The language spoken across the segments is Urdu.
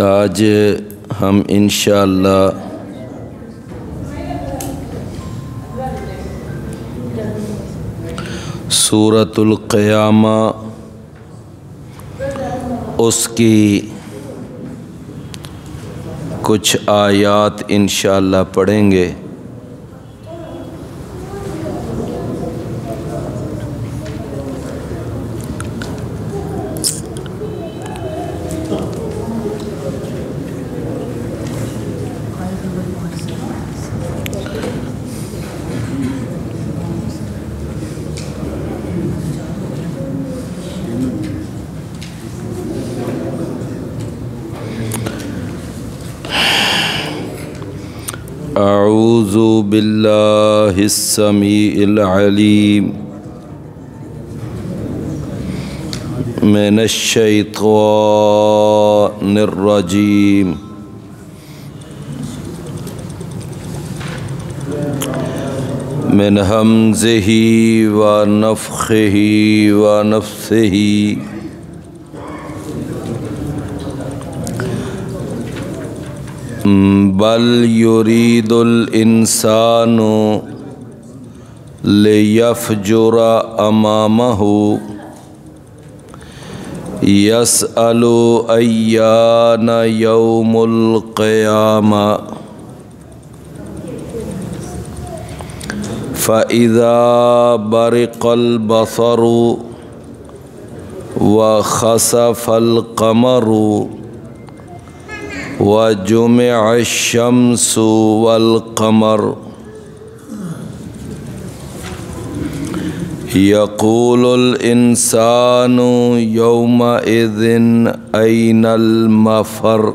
آج ہم انشاءاللہ سورۃ القیامہ اس کی کچھ آیات انشاءاللہ پڑھیں گے۔ اعوذ باللہ السمیع العلیم من الشیطان الرجیم من ہمزہ ونفخہ ونفثہ بل یرید الانسان لیفجر امامہ یسأل ایان یوم القیامہ فإذا برق البصر وخسف القمر وجمع الشمس والقمر يقول الإنسان يومئذ أين المفر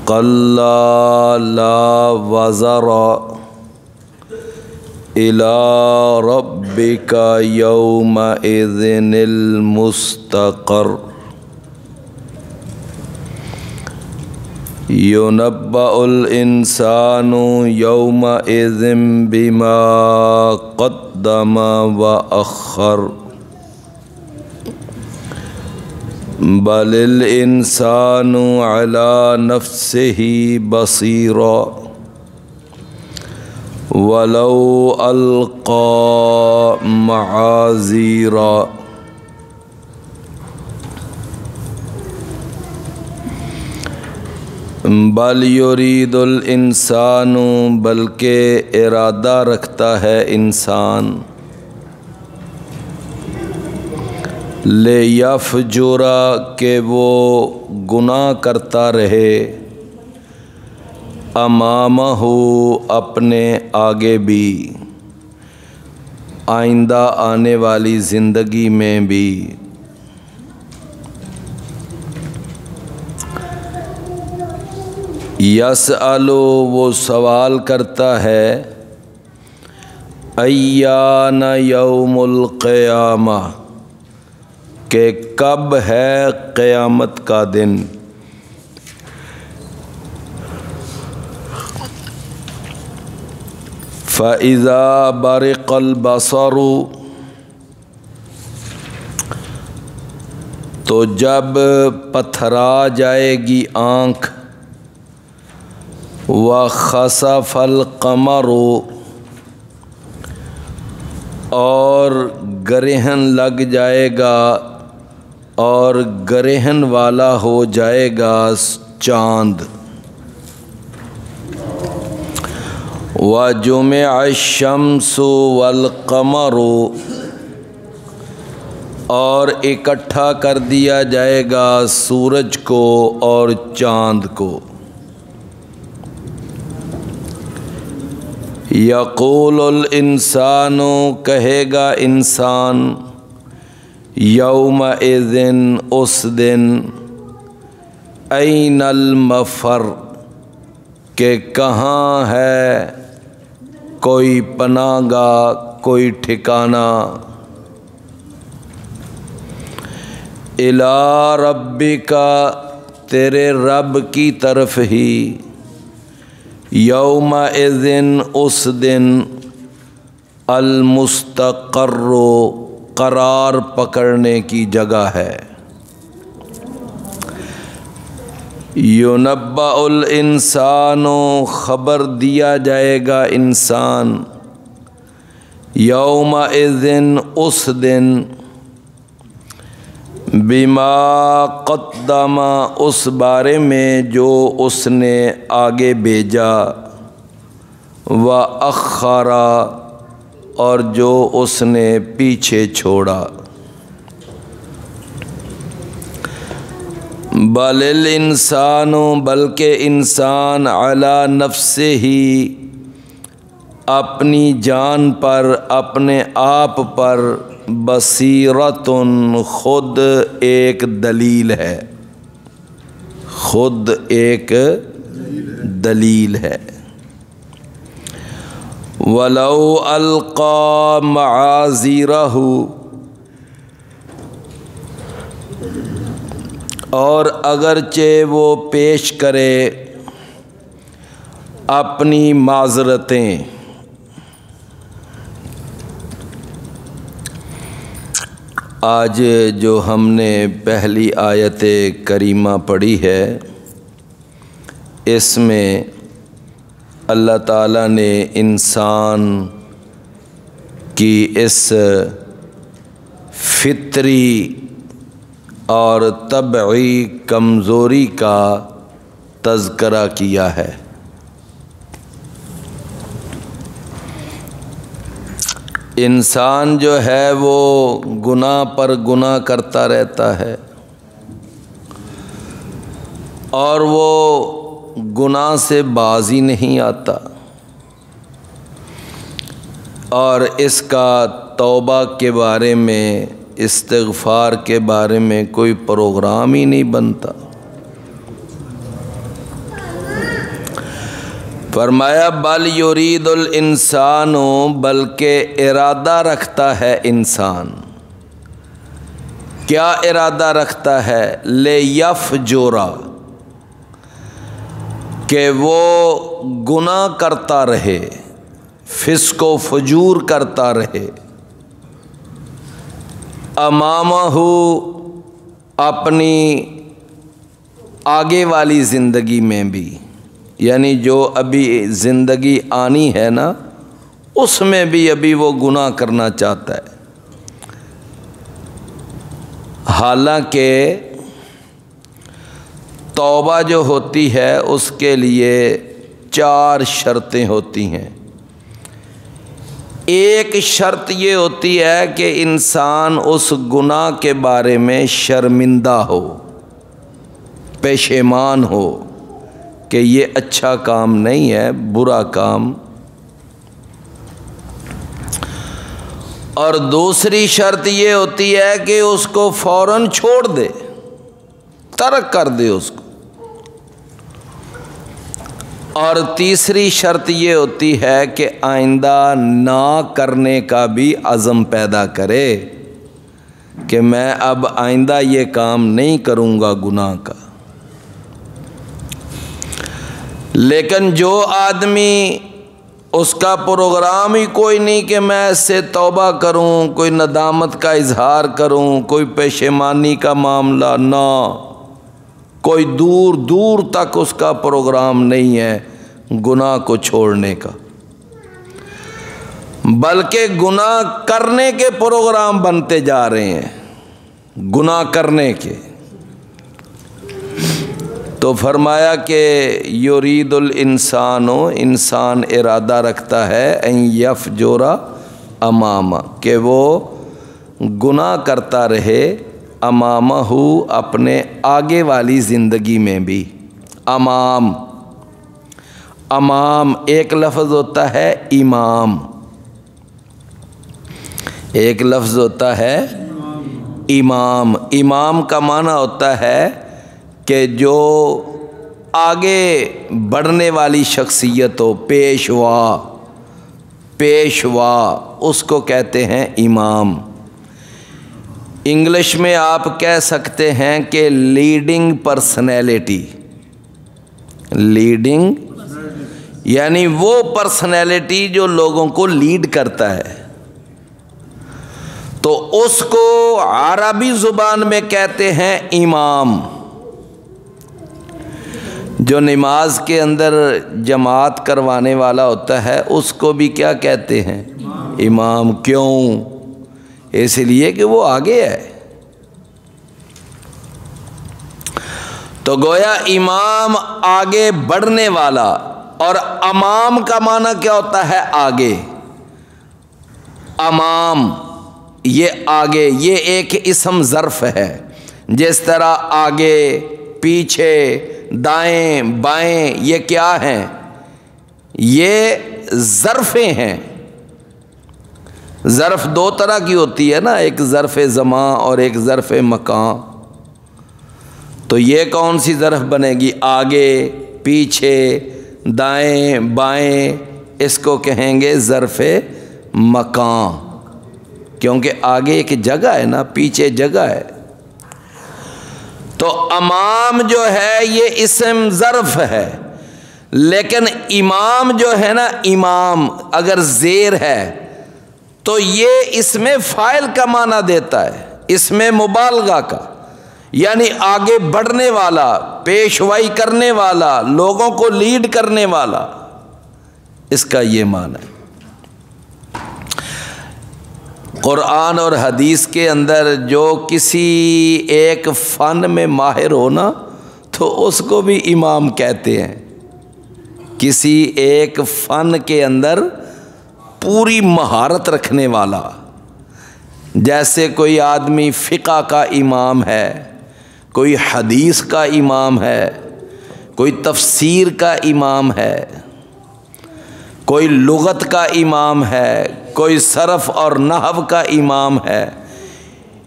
كلا لا وزر إلى ربك يومئذ المستقر ينبأ الإنسان يومئذ بما قدم وأخر بل الإنسان على نفسه بصيرا ولو ألقى معاذيرا بل یرید الانسان بلکہ ارادہ رکھتا ہے انسان لیفجر کہ وہ گناہ کرتا رہے امامہ اپنے آگے بھی آئندہ آنے والی زندگی میں بھی یسأل وہ سوال کرتا ہے ایان یوم القیامہ کہ کب ہے قیامت کا دن فإذا برق البصر تو جب پتھرا جائے گی آنکھ وخسف القمر اور گرہن لگ جائے گا اور گرہن والا ہو جائے گا چاند وجمع الشمس والقمر اور اکٹھا کر دیا جائے گا سورج کو اور چاند کو یقول الانسان کہے گا انسان یومئذ اس دن این المفر کہ کہاں ہے کوئی پناہ گاہ کوئی ٹھکانہ الی ربک تیرے رب کی طرف ہی یومئذ اس دن المستقر قرار پکڑنے کی جگہ ہے۔ یُنَبَّأُ الْإِنسَانُ خبر دیا جائے گا انسان، یومئذ اس دن، بما قدم اس بارے میں جو اس نے آگے بھیجا، وَأَخَّرَ اور جو اس نے پیچھے چھوڑا۔ بل الانسان بلکہ انسان علی نفسہ ہی اپنی جان پر، اپنے آپ پر، بصیرۃ خود ایک دلیل ہے، خود ایک دلیل ہے۔ وَلَوْ أَلْقَى مَعَاذِيرَهُ اور اگرچہ وہ پیش کرے اپنی معذرتیں، آج جو ہم نے پہلی آیت کریمہ پڑھی ہے، اس میں اللہ تعالیٰ نے انسان کی اس فطری اور طبعی کمزوری کا تذکرہ کیا ہے۔ انسان جو ہے وہ گناہ پر گناہ کرتا رہتا ہے، اور وہ گناہ سے باز ہی نہیں آتا، اور اس کا توبہ کے بارے میں، استغفار کے بارے میں کوئی پروگرام ہی نہیں بنتا۔ فرمایا بل یرید الانسان بلکہ ارادہ رکھتا ہے انسان۔ کیا ارادہ رکھتا ہے؟ لیفجر کہ وہ گناہ کرتا رہے، فسق و فجور کرتا رہے، امامہ اپنی آگے والی زندگی میں بھی، یعنی جو ابھی زندگی آنی ہے نا، اس میں بھی ابھی وہ گناہ کرنا چاہتا ہے۔ حالانکہ توبہ جو ہوتی ہے اس کے لیے 4 شرطیں ہوتی ہیں۔ ایک شرط یہ ہوتی ہے کہ انسان اس گناہ کے بارے میں شرمندہ ہو، پشیمان ہو کہ یہ اچھا کام نہیں ہے، برا کام۔ اور دوسری شرط یہ ہوتی ہے کہ اس کو فوراً چھوڑ دے، ترک کر دے اس کو۔ اور تیسری شرط یہ ہوتی ہے کہ آئندہ نہ کرنے کا بھی عزم پیدا کرے کہ میں اب آئندہ یہ کام نہیں کروں گا گناہ کا۔ لیکن جو آدمی اس کا پروگرام ہی کوئی نہیں کہ میں اس سے توبہ کروں، کوئی ندامت کا اظہار کروں، کوئی پشیمانی کا معاملہ نہ، کوئی دور دور تک اس کا پروگرام نہیں ہے گناہ کو چھوڑنے کا، بلکہ گناہ کرنے کے پروگرام بنتے جا رہے ہیں، گناہ کرنے کے۔ تو فرمایا کہ یرید الانسان، انسان ارادہ رکھتا ہے، ان یفجر امامہ کہ وہ گناہ کرتا رہے، امامہ اپنے آگے والی زندگی میں بھی۔ امام، امام ایک لفظ ہوتا ہے امام، ایک لفظ ہوتا ہے امام۔ امام کا معنی ہوتا ہے کہ جو آگے بڑھنے والی شخصیت ہو، پیشوا، پیشوا اس کو کہتے ہیں امام۔ انگلش میں آپ کہہ سکتے ہیں کہ لیڈنگ پرسنالٹی، لیڈنگ یعنی وہ پرسنالٹی جو لوگوں کو لیڈ کرتا ہے، تو اس کو عربی زبان میں کہتے ہیں امام۔ جو نماز کے اندر جماعت کروانے والا ہوتا ہے اس کو بھی کیا کہتے ہیں؟ امام۔ کیوں؟ اس لیے کہ وہ آگے ہے۔ تو گویا امام آگے بڑھنے والا، اور امام کا معنی کیا ہوتا ہے؟ آگے۔ امام یہ آگے، یہ ایک اسم ظرف ہے۔ جس طرح آگے، پیچھے، دائیں بائیں، یہ کیا ہیں؟ یہ ظرفیں ہیں۔ ظرف دو طرح کی ہوتی ہے نا، ایک ظرف زمان اور ایک ظرف مکان۔ تو یہ کون سی ظرف بنے گی؟ آگے، پیچھے، دائیں بائیں، اس کو کہیں گے ظرف مکان، کیونکہ آگے ایک جگہ ہے نا، پیچھے جگہ ہے۔ تو امام جو ہے یہ اسم ظرف ہے، لیکن امام جو ہے نا، امام اگر زیر ہے تو یہ اس میں فاعل کا معنی دیتا ہے، اس میں مبالغہ کا، یعنی آگے بڑھنے والا، پیشوائی کرنے والا، لوگوں کو لیڈ کرنے والا، اس کا یہ معنی ہے۔ قرآن اور حدیث کے اندر جو کسی ایک فن میں ماہر ہونا تو اس کو بھی امام کہتے ہیں۔ کسی ایک فن کے اندر پوری مہارت رکھنے والا، جیسے کوئی آدمی فقہ کا امام ہے، کوئی حدیث کا امام ہے، کوئی تفسیر کا امام ہے، کوئی لغت کا امام ہے، کوئی صرف اور نحو کا امام ہے،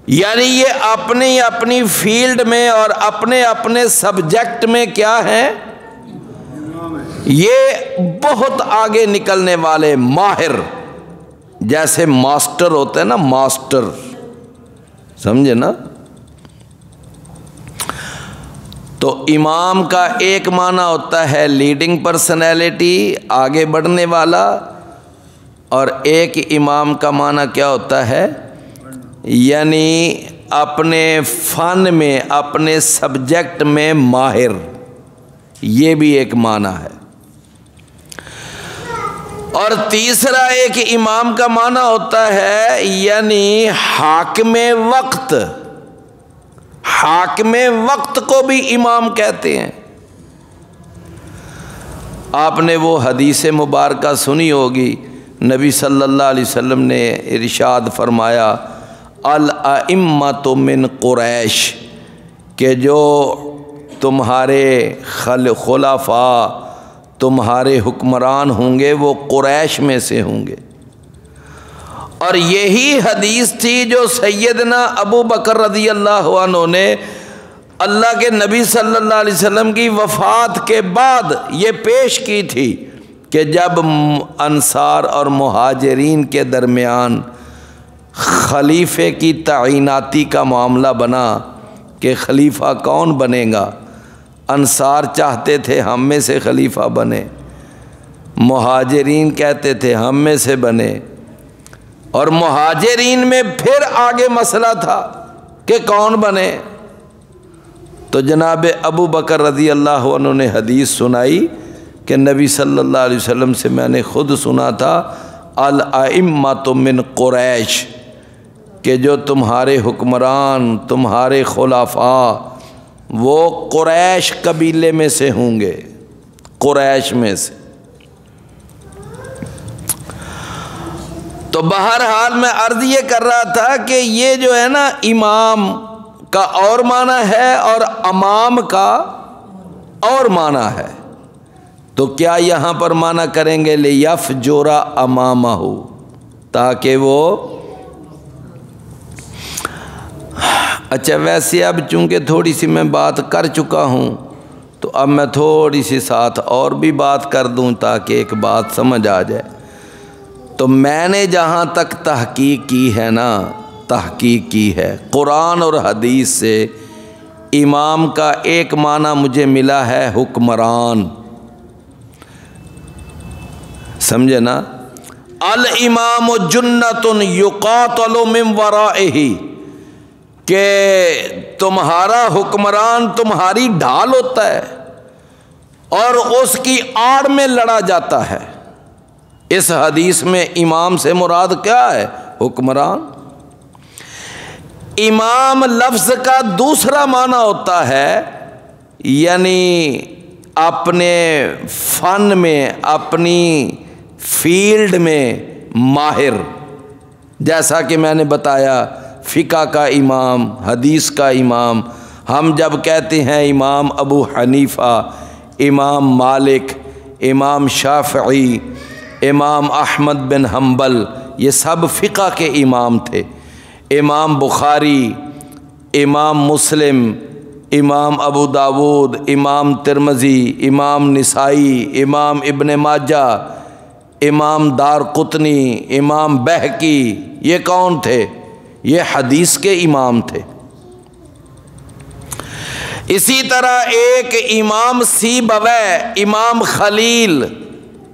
یعنی یہ اپنی اپنی فیلڈ میں اور اپنے اپنے سبجیکٹ میں کیا ہیں؟ یہ بہت آگے نکلنے والے ماہر، جیسے ماسٹر ہوتے ہیں نا، ماسٹر، سمجھے نا؟ تو امام کا ایک معنی ہوتا ہے لیڈنگ پرسنالٹی، آگے بڑھنے والا، اور ایک امام کا معنی کیا ہوتا ہے؟ یعنی اپنے فن میں، اپنے سبجیکٹ میں ماہر، یہ بھی ایک معنی ہے۔ اور تیسرا ایک امام کا معنی ہوتا ہے یعنی حاکم وقت۔ حاکم وقت کو بھی امام کہتے ہیں۔ آپ نے وہ حدیث مبارکہ سنی ہوگی، نبی صلی اللہ علیہ وسلم نے ارشاد فرمایا الائمۃ من قریش، کہ جو تمہارے خلفاء، تمہارے حکمران ہوں گے وہ قریش میں سے ہوں گے۔ اور یہی حدیث تھی جو سیدنا ابو بکر رضی اللہ عنہ نے اللہ کے نبی صلی اللہ علیہ وسلم کی وفات کے بعد یہ پیش کی تھی، کہ جب انصار اور مہاجرین کے درمیان خلیفے کی تعیناتی کا معاملہ بنا کہ خلیفہ کون بنے گا، انصار چاہتے تھے ہم میں سے خلیفہ بنے، مہاجرین کہتے تھے ہم میں سے بنے، اور مہاجرین میں پھر آگے مسئلہ تھا کہ کون بنے۔ تو جناب ابو بکر رضی اللہ عنہ نے حدیث سنائی کہ نبی صلی اللہ علیہ وسلم سے میں نے خود سنا تھا الائمۃ من قریش، کہ جو تمہارے حکمران، تمہارے خلفاء وہ قریش قبیلے میں سے ہوں گے، قریش میں سے۔ تو بہرحال میں عرض یہ کر رہا تھا کہ یہ جو ہے نا امام کا اور معنی ہے اور امام کا اور معنی ہے۔ تو کیا یہاں پر معنی کریں گے لیفجر امامہ، تاکہ وہ، اچھا ویسے اب چونکہ تھوڑی سی میں بات کر چکا ہوں تو اب میں تھوڑی سی ساتھ اور بھی بات کر دوں تاکہ ایک بات سمجھ آ جائے۔ تو میں نے جہاں تک تحقیق کی ہے نا، تحقیق کی ہے قرآن اور حدیث سے، امام کا ایک معنی مجھے ملا ہے حکمران، سمجھے نا؟ الامام جنۃ یقاتل من ورائہ، کہ تمہارا حکمران تمہاری ڈھال ہوتا ہے، اور اس کی آڑ میں لڑا جاتا ہے۔ اس حدیث میں امام سے مراد کیا ہے؟ حکمران۔ امام لفظ کا دوسرا معنی ہوتا ہے یعنی اپنے فن میں، اپنی فیلڈ میں ماہر، جیسا کہ میں نے بتایا فقہ کا امام، حدیث کا امام۔ ہم جب کہتے ہیں امام ابو حنیفہ، امام مالک، امام شافعی، امام احمد بن حنبل، یہ سب فقہ کے امام تھے۔ امام بخاری، امام مسلم، امام ابو داود، امام ترمذی، امام نسائی، امام ابن ماجہ، امام دار قطنی، امام بہقی، یہ کون تھے؟ یہ حدیث کے امام تھے۔ اسی طرح ایک امام سیبویہ، امام خلیل،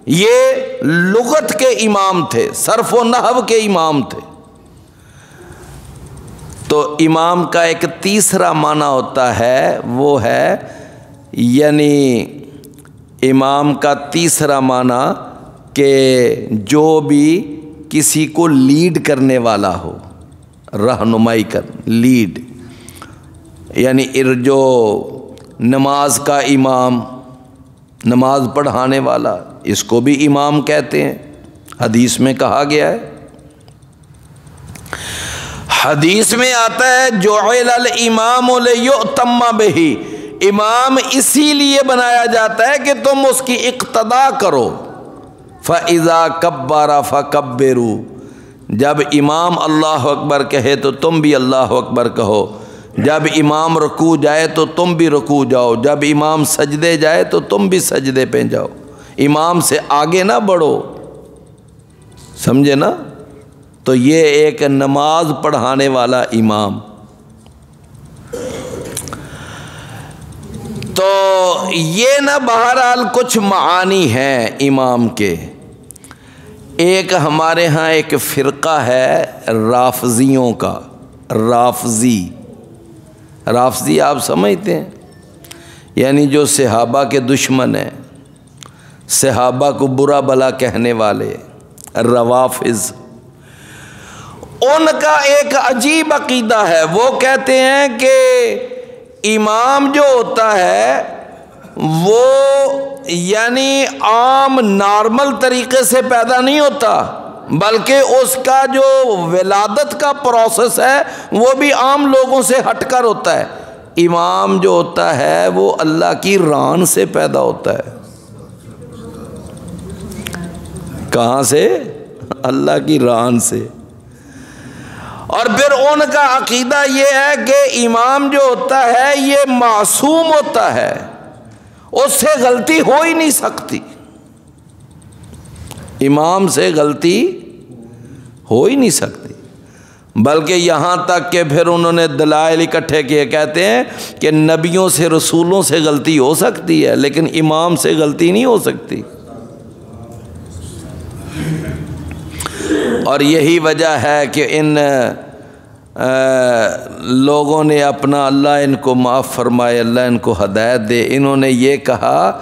یہ لغت کے امام تھے، صرف و نحو کے امام تھے۔ تو امام کا ایک تیسرا معنی ہوتا ہے، وہ ہے یعنی امام کا تیسرا معنی کہ جو بھی کسی کو لیڈ کرنے والا ہو، رہنمائی کر، لیڈ یعنی جو نماز کا امام، نماز پڑھانے والا، اس کو بھی امام کہتے ہیں، حدیث میں کہا گیا ہے۔ حدیث میں آتا ہے جعل الامام لیؤتم بہ، امام اسی لیے بنایا جاتا ہے کہ تم اس کی اقتداء کرو۔ فاذا کبر فکبروا، جب امام اللہ اکبر کہے تو تم بھی اللہ اکبر کہو، جب امام رکوع جائے تو تم بھی رکوع جاؤ، جب امام سجدے جائے تو تم بھی سجدے پہ جاؤ، امام سے آگے نہ بڑھو، سمجھے نا؟ تو یہ ایک نماز پڑھانے والا امام۔ تو یہ نا بہرحال کچھ معانی ہیں امام کے۔ ایک ہمارے ہاں ایک فرقہ ہے رافضیوں کا، رافضی آپ سمجھتے ہیں؟ یعنی جو صحابہ کے دشمن ہیں، صحابہ کو برا بلا کہنے والے، روافض۔ ان کا ایک عجیب عقیدہ ہے، وہ کہتے ہیں کہ امام جو ہوتا ہے وہ یعنی عام نارمل طریقے سے پیدا نہیں ہوتا، بلکہ اس کا جو ولادت کا پروسیس ہے وہ بھی عام لوگوں سے ہٹ کر ہوتا ہے۔ امام جو ہوتا ہے وہ اللہ کی ران سے پیدا ہوتا ہے۔ کہاں سے؟ اللہ کی ران سے۔ اور پھر ان کا عقیدہ یہ ہے کہ امام جو ہوتا ہے یہ معصوم ہوتا ہے، اس سے غلطی ہو ہی نہیں سکتی، امام سے غلطی ہو ہی نہیں سکتی۔ بلکہ یہاں تک کہ پھر انہوں نے دلائل اکٹھے کیے، کہتے ہیں کہ نبیوں سے، رسولوں سے غلطی ہو سکتی ہے لیکن امام سے غلطی نہیں ہو سکتی۔ اور یہی وجہ ہے کہ ان لوگوں نے اپنا، اللہ ان کو معاف فرمائے، اللہ ان کو ہدایت دے، انہوں نے یہ کہا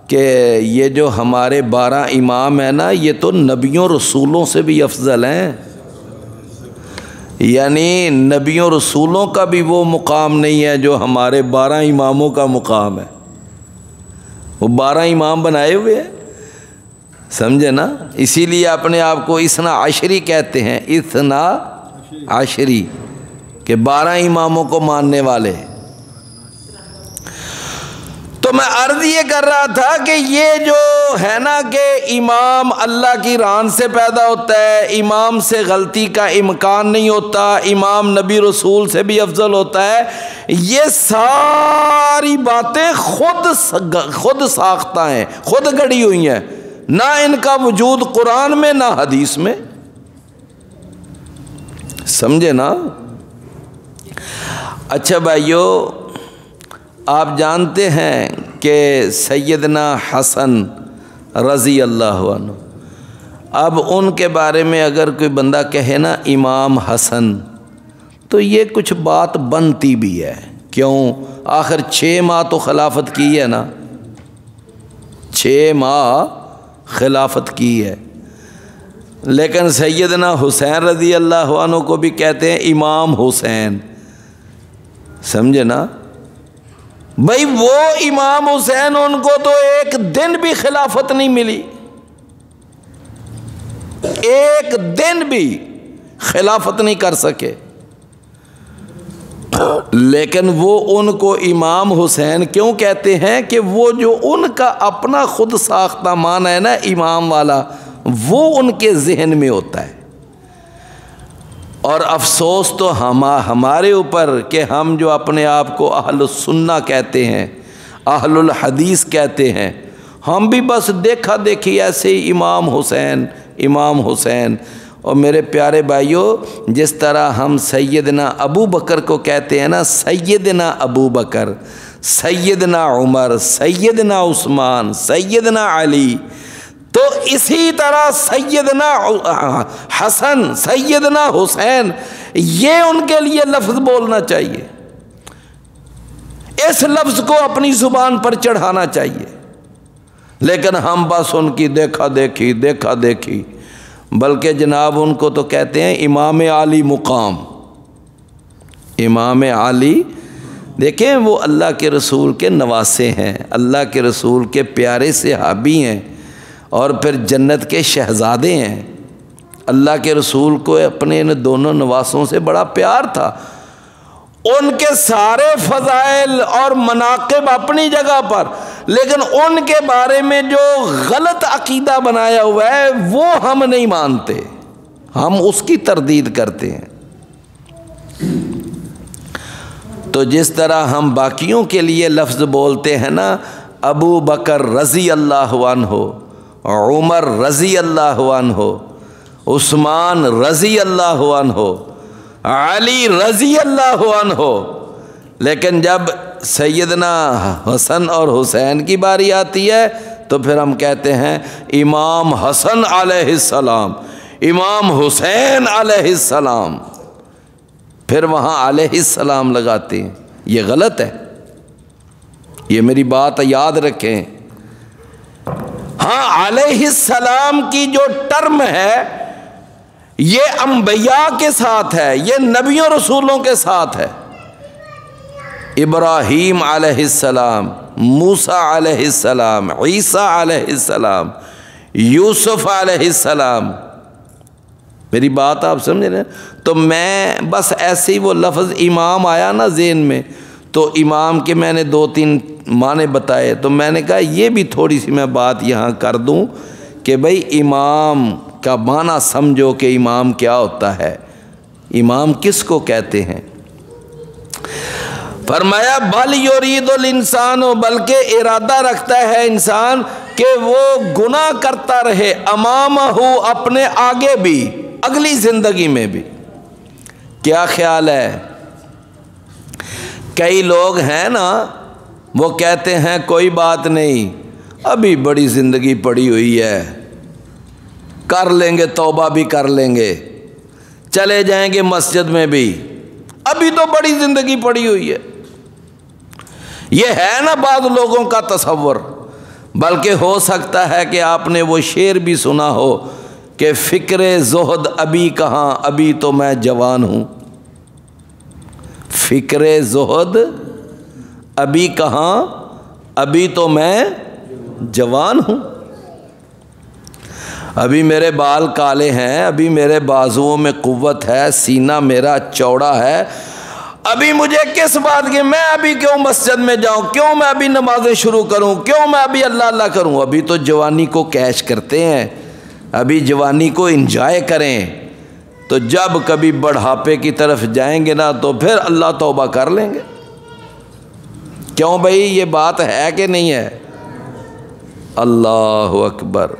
کہ یہ جو ہمارے 12 امام ہیں نا، یہ تو نبیوں رسولوں سے بھی افضل ہیں، یعنی نبیوں رسولوں کا بھی وہ مقام نہیں ہے جو ہمارے 12 اماموں کا مقام ہے۔ وہ 12 امام بنائے ہوئے ہیں، سمجھے نا؟ اسی لیے اپنے آپ کو اثنا عشری کہتے ہیں، اثنا عشری، کہ 12 اماموں کو ماننے والے۔ تو میں عرض یہ کر رہا تھا کہ یہ جو ہے نا کہ امام اللہ کی ران سے پیدا ہوتا ہے، امام سے غلطی کا امکان نہیں ہوتا، امام نبی رسول سے بھی افضل ہوتا ہے، یہ ساری باتیں خود ساختہ ہیں، خود گڑی ہوئی ہیں، نہ ان کا وجود قرآن میں نہ حدیث میں، سمجھے نا؟ اچھا بھائیو، آپ جانتے ہیں کہ سیدنا حسن رضی اللہ عنہ، اب ان کے بارے میں اگر کوئی بندہ کہے نا امام حسن، تو یہ کچھ بات بنتی بھی ہے۔ کیوں؟ آخر 6 ماہ تو خلافت کی ہے نا، 6 ماہ خلافت کی ہے، لیکن سیدنا حسین رضی اللہ عنہ کو بھی کہتے ہیں امام حسین، سمجھے نا بھائی؟ وہ امام حسین، ان کو تو ایک دن بھی خلافت نہیں ملی، ایک دن بھی خلافت نہیں کر سکے، لیکن وہ ان کو امام حسین کیوں کہتے ہیں کہ وہ جو ان کا اپنا خود ساختہ مان ہے نا امام والا، وہ ان کے ذہن میں ہوتا ہے۔ اور افسوس تو ہمارے اوپر کہ ہم جو اپنے آپ کو اہل السنہ کہتے ہیں، اہل الحدیث کہتے ہیں، ہم بھی بس دیکھا دیکھی ایسے ہی امام حسین امام حسین۔ اور میرے پیارے بھائیوں، جس طرح ہم سیدنا ابو بکر کو کہتے ہیں نا سیدنا ابو بکر، سیدنا عمر، سیدنا عثمان، سیدنا علی، تو اسی طرح سیدنا حسن، سیدنا حسین، یہ ان کے لیے لفظ بولنا چاہیے، اس لفظ کو اپنی زبان پر چڑھانا چاہیے، لیکن ہم بس ان کی دیکھا دیکھی، بلکہ جناب ان کو تو کہتے ہیں امام عالی مقام، امام عالی۔ دیکھیں وہ اللہ کے رسول کے نواسے ہیں، اللہ کے رسول کے پیارے صحابی ہیں، اور پھر جنت کے شہزادے ہیں۔ اللہ کے رسول کو اپنے ان دونوں نواسوں سے بڑا پیار تھا، ان کے سارے فضائل اور مناقب اپنی جگہ پر، لیکن ان کے بارے میں جو غلط عقیدہ بنایا ہوا ہے وہ ہم نہیں مانتے، ہم اس کی تردید کرتے ہیں۔ تو جس طرح ہم باقیوں کے لیے لفظ بولتے ہیں نا، ابو بکر رضی اللہ عنہ، عمر رضی اللہ عنہ، عثمان رضی اللہ عنہ، علی رضی اللہ عنہ، لیکن جب سیدنا حسن اور حسین کی باری آتی ہے تو پھر ہم کہتے ہیں امام حسن علیہ السلام، امام حسین علیہ السلام، پھر وہاں علیہ السلام لگاتے ہیں۔ یہ غلط ہے، یہ میری بات یاد رکھیں۔ ہاں علیہ السلام کی جو ٹرم ہے یہ انبیاء کے ساتھ ہے، یہ نبیوں رسولوں کے ساتھ ہے۔ ابراہیم علیہ السلام، موسیٰ علیہ السلام، عیسیٰ علیہ السلام، یوسف علیہ السلام، میری بات آپ سمجھ رہے ہیں؟ تو میں بس ایسے ہی وہ لفظ امام آیا نا ذہن میں، تو امام کے میں نے 2-3 معنی بتائے، تو میں نے کہا یہ بھی تھوڑی سی میں بات یہاں کر دوں کہ بھئی امام کا معنی سمجھو کہ امام کیا ہوتا ہے، امام کس کو کہتے ہیں۔ فرمایا بل یرید الانسان، بلکہ ارادہ رکھتا ہے انسان کہ وہ گناہ کرتا رہے، امامہ، اپنے آگے بھی، اگلی زندگی میں بھی۔ کیا خیال ہے؟ کئی لوگ ہیں نا وہ کہتے ہیں کوئی بات نہیں، ابھی بڑی زندگی پڑی ہوئی ہے، کر لیں گے، توبہ بھی کر لیں گے، چلے جائیں گے مسجد میں بھی، ابھی تو بڑی زندگی پڑی ہوئی ہے۔ یہ ہے نا بعض لوگوں کا تصور، بلکہ ہو سکتا ہے کہ آپ نے وہ شعر بھی سنا ہو کہ فکر زہد ابھی کہاں، ابھی تو میں جوان ہوں۔ فکر زہد ابھی کہاں، ابھی تو میں جوان ہوں، ابھی میرے بال کالے ہیں، ابھی میرے بازوؤں میں قوت ہے، سینہ میرا چوڑا ہے، ابھی مجھے کس بات کی، میں ابھی کیوں مسجد میں جاؤں، کیوں میں ابھی نمازیں شروع کروں، کیوں میں ابھی اللہ اللہ کروں، ابھی تو جوانی کو کیش کرتے ہیں، ابھی جوانی کو انجوائے کریں، تو جب کبھی بڑھاپے کی طرف جائیں گے نا تو پھر اللہ توبہ کر لیں گے۔ کیوں بھائی، یہ بات ہے کہ نہیں ہے؟ اللہ اکبر۔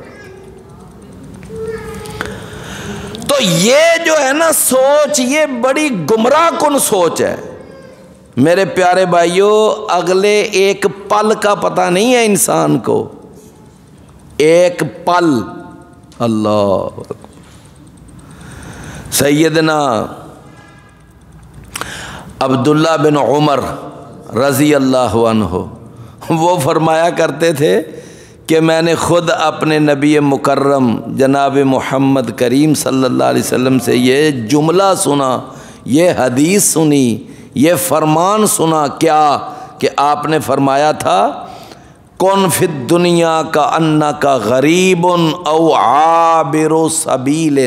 تو یہ جو ہے نا سوچ، یہ بڑی گمراہ کن سوچ ہے میرے پیارے بھائیوں۔ اگلے ایک پل کا پتہ نہیں ہے انسان کو، ایک پل۔ اللہ، سیدنا عبداللہ بن عمر رضی اللہ عنہ وہ فرمایا کرتے تھے کہ میں نے خود اپنے نبی مکرم جناب محمد کریم صلی اللہ علیہ وسلم سے یہ جملہ سنا، یہ حدیث سنی، یہ فرمان سنا، کیا کہ آپ نے فرمایا تھا کن فی الدنیا کا انکا غریب او عابر سبیل،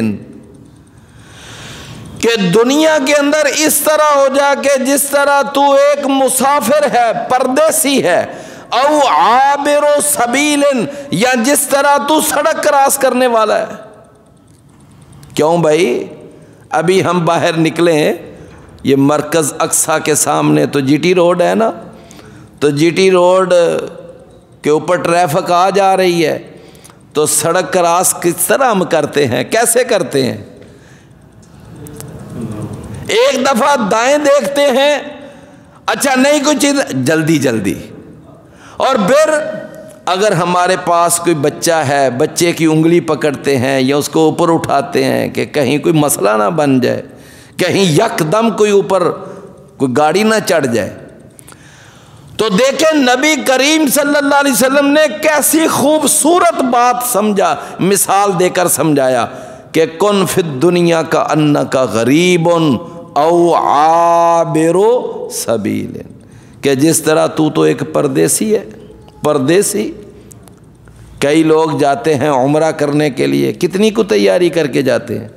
کہ دنیا کے اندر اس طرح ہو جا کہ جس طرح تو ایک مسافر ہے، پردیسی ہے، او عابر سبیل، یا جس طرح تو سڑک کراس کرنے والا ہے۔ کیوں بھائی؟ ابھی ہم باہر نکلے ہیں، یہ مرکز اقصی کے سامنے تو جی ٹی روڈ ہے نا، تو جی ٹی روڈ کے اوپر ٹریفک آ جا رہی ہے، تو سڑک کراس کس طرح ہم کرتے ہیں، کیسے کرتے ہیں؟ ایک دفعہ دائیں دیکھتے ہیں، اچھا نہیں کوئی چیز، جلدی جلدی، اور پھر اگر ہمارے پاس کوئی بچہ ہے، بچے کی انگلی پکڑتے ہیں یا اس کو اوپر اٹھاتے ہیں کہ کہیں کوئی مسئلہ نہ بن جائے، کہیں یک دم کوئی اوپر کوئی گاڑی نہ چڑھ جائے۔ تو دیکھیں نبی کریم صلی اللہ علیہ وسلم نے کیسی خوبصورت بات سمجھا، مثال دے کر سمجھایا کہ کن فی الدنیا کا انکا غریب او عابر سبیل، کہ جس طرح تو ایک پردیسی ہے، پردیسی۔ کئی لوگ جاتے ہیں عمرہ کرنے کے لیے، کتنی کو تیاری کر کے جاتے ہیں۔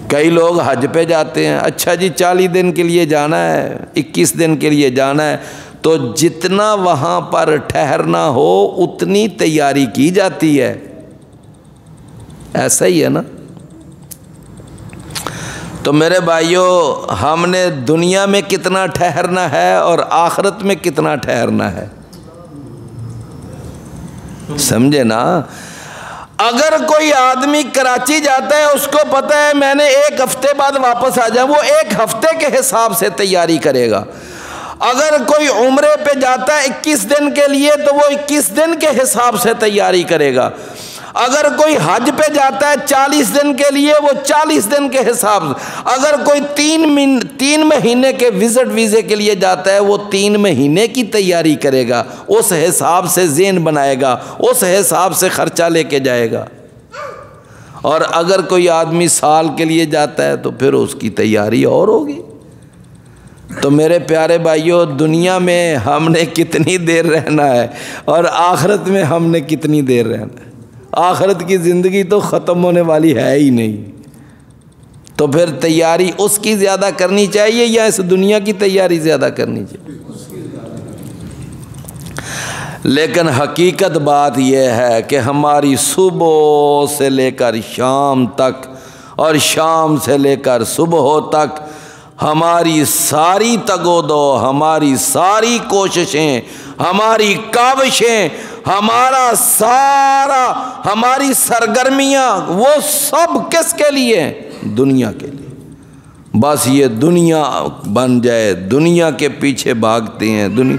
کئی لوگ حج پہ جاتے ہیں، اچھا جی 40 دن کے لیے جانا ہے، 21 دن کے لیے جانا ہے، تو جتنا وہاں پر ٹھہرنا ہو اتنی تیاری کی جاتی ہے، ایسا ہی ہے نا۔ تو میرے بھائیوں، ہم نے دنیا میں کتنا ٹھہرنا ہے اور آخرت میں کتنا ٹھہرنا ہے، سمجھے نا۔ اگر کوئی آدمی کراچی جاتا ہے، اس کو پتہ ہے میں نے 1 ہفتے بعد واپس آ جاؤں، وہ 1 ہفتے کے حساب سے تیاری کرے گا۔ اگر کوئی عمرے پہ جاتا ہے 21 دن کے لیے تو وہ 21 دن کے حساب سے تیاری کرے گا۔ اگر کوئی حج پہ جاتا ہے 40 دن کے لیے، وہ 40 دن کے حساب سے۔ اگر کوئی 3 مہینے کے ویزے کے لیے جاتا ہے، وہ 3 مہینے کی تیاری کرے گا، اس حساب سے ذہن بنائے گا، اس حساب سے خرچہ لے کے جائے گا۔ اور اگر کوئی آدمی سال کے لیے جاتا ہے تو پھر اس کی تیاری اور ہوگی۔ تو میرے پیارے بھائیوں، دنیا میں ہم نے کتنی دیر رہنا ہے اور آخرت میں ہم نے کتنی دیر رہنا ہے۔ آخرت کی زندگی تو ختم ہونے والی ہے ہی نہیں، تو پھر تیاری اس کی زیادہ کرنی چاہیے یا اس دنیا کی تیاری زیادہ کرنی چاہیے؟ لیکن حقیقت بات یہ ہے کہ ہماری صبح سے لے کر شام تک اور شام سے لے کر صبح تک ہماری ساری تگ و دو، ہماری ساری کوششیں، ہماری کاوشیں، ہمارا سارا، ہماری سرگرمیاں، وہ سب کس کے لیے؟ دنیا کے لیے۔ بس یہ دنیا بن جائے، دنیا کے پیچھے بھاگتے ہیں دنیا۔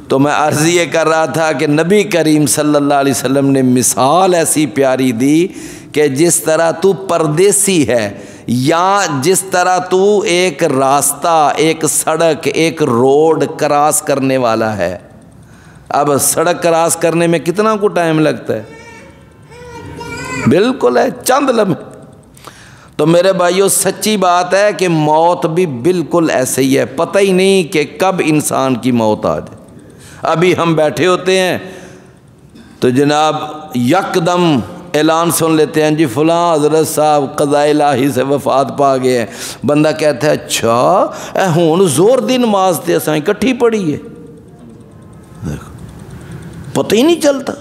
تو میں عرض یہ کر رہا تھا کہ نبی کریم صلی اللہ علیہ وسلم نے مثال ایسی پیاری دی کہ جس طرح تو پردیسی ہے، یا جس طرح تو ایک راستہ، ایک سڑک، ایک روڈ کراس کرنے والا ہے۔ اب سڑک کراس کرنے میں کتنا کو ٹائم لگتا ہے؟ بالکل ہے، چند لمحے۔ تو میرے بھائیوں، سچی بات ہے کہ موت بھی بالکل ایسے ہی ہے، پتہ ہی نہیں کہ کب انسان کی موت آ جائے۔ ابھی ہم بیٹھے ہوتے ہیں تو جناب یکدم اعلان سن لیتے ہیں، جی فلاں حضرت صاحب قضاء الہی سے وفات پا گئے ہیں۔ بندہ کہتا ہے اچھا اے ہون زور دی نماز تے اساں اکٹھی پڑھی ہے، پتہ ہی نہیں چلتا۔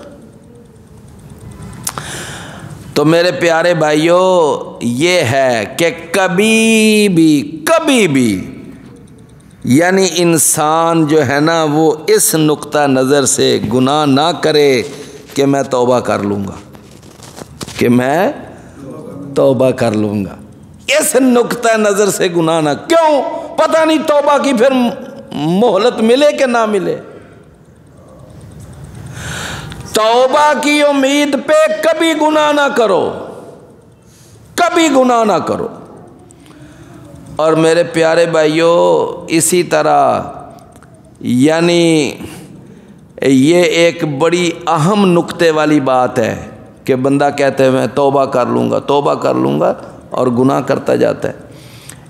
تو میرے پیارے بھائیوں، یہ ہے کہ کبھی بھی یعنی انسان جو ہے نا، وہ اس نقطہ نظر سے گناہ نہ کرے کہ میں توبہ کر لوں گا، کہ میں توبہ کر لوں گا، اس نقطہ نظر سے گناہ نہ۔ کیوں؟ پتہ نہیں توبہ کی پھر مہلت ملے کہ نہ ملے۔ توبہ کی امید پہ کبھی گناہ نہ کرو، کبھی گناہ نہ کرو۔ اور میرے پیارے بھائیوں، اسی طرح یعنی یہ ایک بڑی اہم نکتے والی بات ہے کہ بندہ کہتے ہیں میں توبہ کر لوں گا اور گناہ کرتا جاتا ہے۔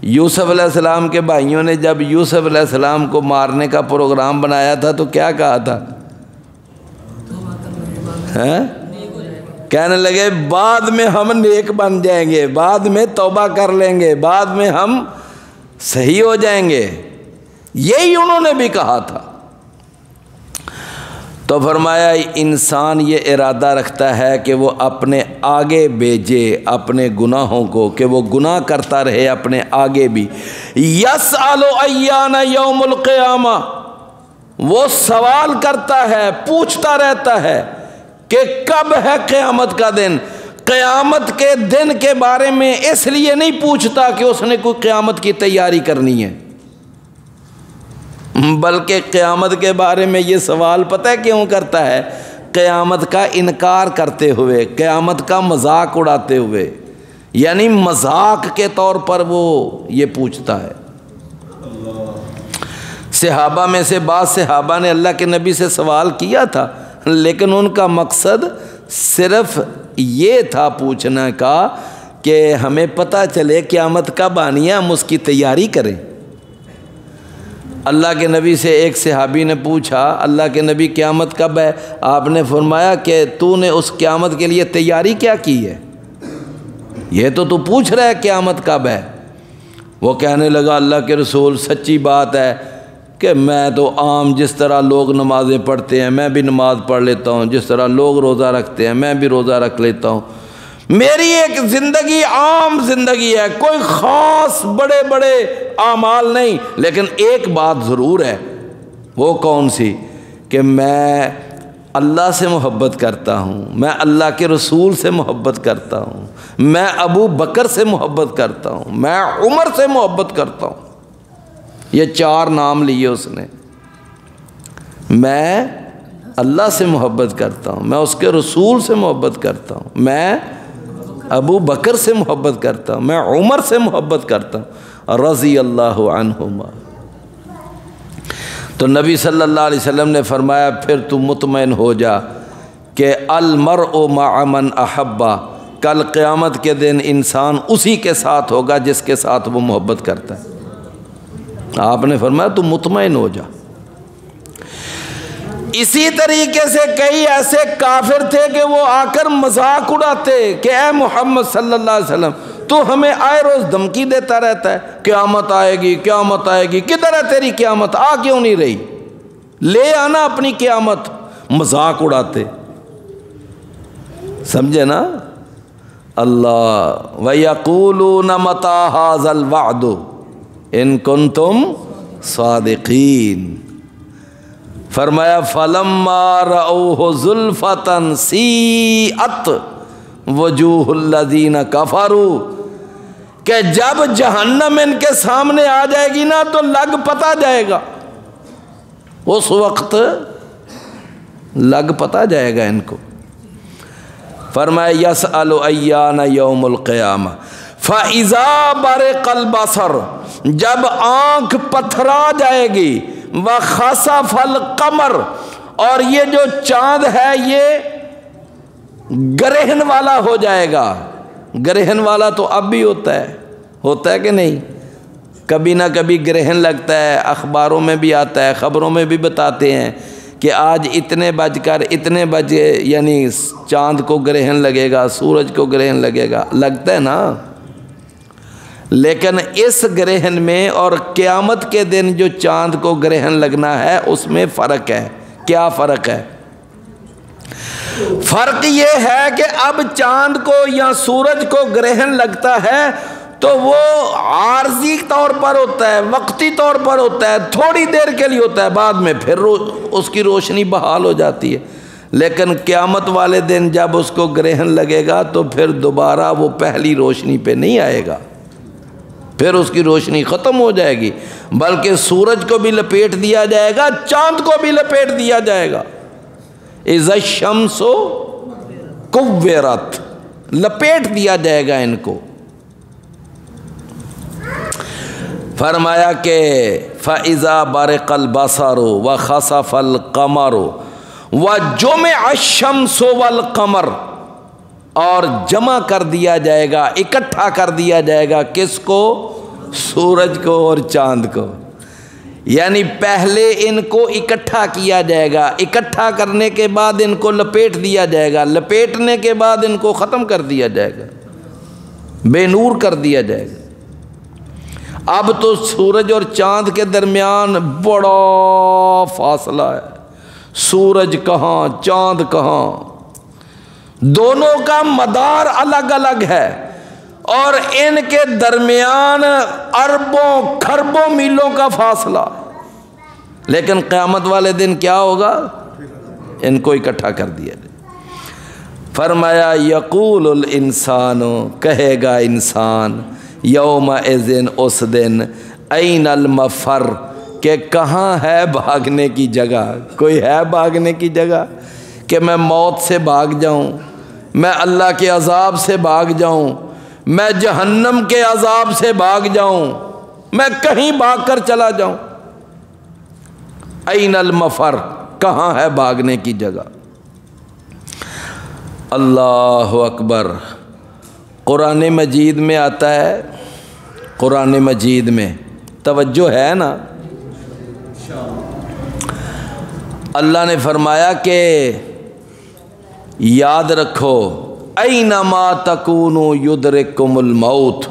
یوسف علیہ السلام کے بھائیوں نے جب یوسف علیہ السلام کو مارنے کا پروگرام بنایا تھا تو کیا کہا تھا؟ کہنے لگے بعد میں ہم نیک بن جائیں گے، بعد میں توبہ کر لیں گے، بعد میں ہم صحیح ہو جائیں گے، یہی انہوں نے بھی کہا تھا۔ تو فرمایا انسان یہ ارادہ رکھتا ہے کہ وہ اپنے آگے بھیجے اپنے گناہوں کو، کہ وہ گناہ کرتا رہے اپنے آگے بھی۔ یسأل ایان یوم القیامہ، وہ سوال کرتا ہے، پوچھتا رہتا ہے کہ کب ہے قیامت کا دن۔ قیامت کے دن کے بارے میں اس لیے نہیں پوچھتا کہ اس نے کوئی قیامت کی تیاری کرنی ہے، بلکہ قیامت کے بارے میں یہ سوال پتہ ہے کیوں کرتا ہے؟ قیامت کا انکار کرتے ہوئے، قیامت کا مذاق اڑاتے ہوئے، یعنی مذاق کے طور پر وہ یہ پوچھتا ہے۔ صحابہ میں سے بعض صحابہ نے اللہ کے نبی سے سوال کیا تھا، لیکن ان کا مقصد صرف یہ تھا پوچھنے کا کہ ہمیں پتہ چلے قیامت کب آنی ہے، ہم اس کی تیاری کریں۔ اللہ کے نبی سے ایک صحابی نے پوچھا اللہ کے نبی قیامت کب ہے؟ آپ نے فرمایا کہ تو نے اس قیامت کے لیے تیاری کیا کی ہے؟ یہ تو پوچھ رہا ہے قیامت کب ہے۔ وہ کہنے لگا اللہ کے رسول سچی بات ہے کہ میں تو عام جس طرح لوگ نمازیں پڑھتے ہیں میں بھی نماز پڑھ لیتا ہوں، جس طرح لوگ روزہ رکھتے ہیں میں بھی روزہ رکھ لیتا ہوں، میری ایک زندگی عام زندگی ہے، کوئی خاص بڑے بڑے اعمال نہیں، لیکن ایک بات ضرور ہے۔ وہ کون سی؟ کہ میں اللہ سے محبت کرتا ہوں، میں اللہ کے رسول سے محبت کرتا ہوں، میں ابو بکر سے محبت کرتا ہوں، میں عمر سے محبت کرتا ہوں۔ یہ 4 نام لیے اس نے۔ میں اللہ سے محبت کرتا ہوں، میں اس کے رسول سے محبت کرتا ہوں، میں ابو بکر سے محبت کرتا ہوں، میں عمر سے محبت کرتا ہوں رضی اللہ عنہما۔ تو نبی صلی اللہ علیہ وسلم نے فرمایا پھر تو مطمئن ہو جا کہ المرء مع من احبا، کل قیامت کے دن انسان اسی کے ساتھ ہوگا جس کے ساتھ وہ محبت کرتا ہے۔ آپ نے فرمایا تو مطمئن ہو جا۔ اسی طریقے سے کئی ایسے کافر تھے کہ وہ آ کر مذاق اڑاتے کہ اے محمد صلی اللہ علیہ وسلم تو ہمیں آئے روز دھمکی دیتا رہتا ہے قیامت آئے گی قیامت آئے گی، کدھر ہے تیری قیامت؟ آ کیوں نہیں رہی؟ لے آنا اپنی قیامت۔ مذاق اڑاتے، سمجھے نا؟ اللہ وَيَقُولُونَ مَتَىٰ هَٰذَا الْوَعْدُ إِن كُنتُمْ صَادِقِينَ۔ فرمایا فَلَمَّا رَأَوْهُ زُلْفَةً سِیئَتْ وُجُوهُ الَّذِینَ كَفَرُوا، کہ جب جہنم ان کے سامنے آ جائے گی نا تو لگ پتا جائے گا، اس وقت لگ پتا جائے گا ان کو۔ فرمایا یسأل ایان یوم القیامہ فَإِذَا بَرِقَ الْبَصَرُ، جب آنکھ پتھرا جائے گی، وَخَسَفَ الْقَمَرُ، اور یہ جو چاند ہے یہ گرہن والا ہو جائے گا۔ گرہن والا تو اب بھی ہوتا ہے کہ نہیں؟ کبھی نہ کبھی گرہن لگتا ہے، اخباروں میں بھی آتا ہے، خبروں میں بھی بتاتے ہیں کہ آج اتنے بج کر اتنے بجے یعنی چاند کو گرہن لگے گا، سورج کو گرہن لگے گا، لگتا ہے نا؟ لیکن اس گرہن میں اور قیامت کے دن جو چاند کو گرہن لگنا ہے اس میں فرق ہے۔ کیا فرق ہے؟ فرق یہ ہے کہ اب چاند کو یا سورج کو گرہن لگتا ہے تو وہ عارضی طور پر ہوتا ہے، وقتی طور پر ہوتا ہے، تھوڑی دیر کے لیے ہوتا ہے، بعد میں پھر اس کی روشنی بحال ہو جاتی ہے۔ لیکن قیامت والے دن جب اس کو گرہن لگے گا تو پھر دوبارہ وہ پہلی روشنی پہ نہیں آئے گا، پھر اس کی روشنی ختم ہو جائے گی، بلکہ سورج کو بھی لپیٹ دیا جائے گا، چاند کو بھی لپیٹ دیا جائے گا۔ اذا الشمس کورت، لپیٹ دیا جائے گا ان کو۔ فرمایا کہ فَإِذَا بَرِقَ الْبَصَرُ وَخَسَفَ الْقَمَرُ وَجُمِعَ الشَّمْسُ وَالْقَمَرُ، اور جمع کر دیا جائے گا، اکٹھا کر دیا جائے گا، کس کو؟ سورج کو اور چاند کو۔ یعنی پہلے ان کو اکٹھا کیا جائے گا، اکٹھا کرنے کے بعد ان کو لپیٹ دیا جائے گا، لپیٹنے کے بعد ان کو ختم کر دیا جائے گا، بے نور کر دیا جائے گا۔ اب تو سورج اور چاند کے درمیان بڑا فاصلہ ہے، سورج کہاں چاند کہاں، دونوں کا مدار الگ الگ ہے، اور ان کے درمیان اربوں کھربوں میلوں کا فاصلہ۔ لیکن قیامت والے دن کیا ہوگا؟ ان کو اکٹھا کر دیا جائے۔ فرمایا یقول الانسان، کہے گا انسان، یومئذ اس دن، این المفر، کہ کہاں ہے بھاگنے کی جگہ؟ کوئی ہے بھاگنے کی جگہ کہ میں موت سے بھاگ جاؤں، میں اللہ کے عذاب سے بھاگ جاؤں، میں جہنم کے عذاب سے بھاگ جاؤں، میں کہیں بھاگ کر چلا جاؤں؟ این المفر، کہاں ہے بھاگنے کی جگہ؟ اللہ اکبر۔ قرآن مجید میں آتا ہے، قرآن مجید میں توجہ ہے نا، اللہ نے فرمایا کہ یاد رکھو، اینما تکونوا یدرککم الموت،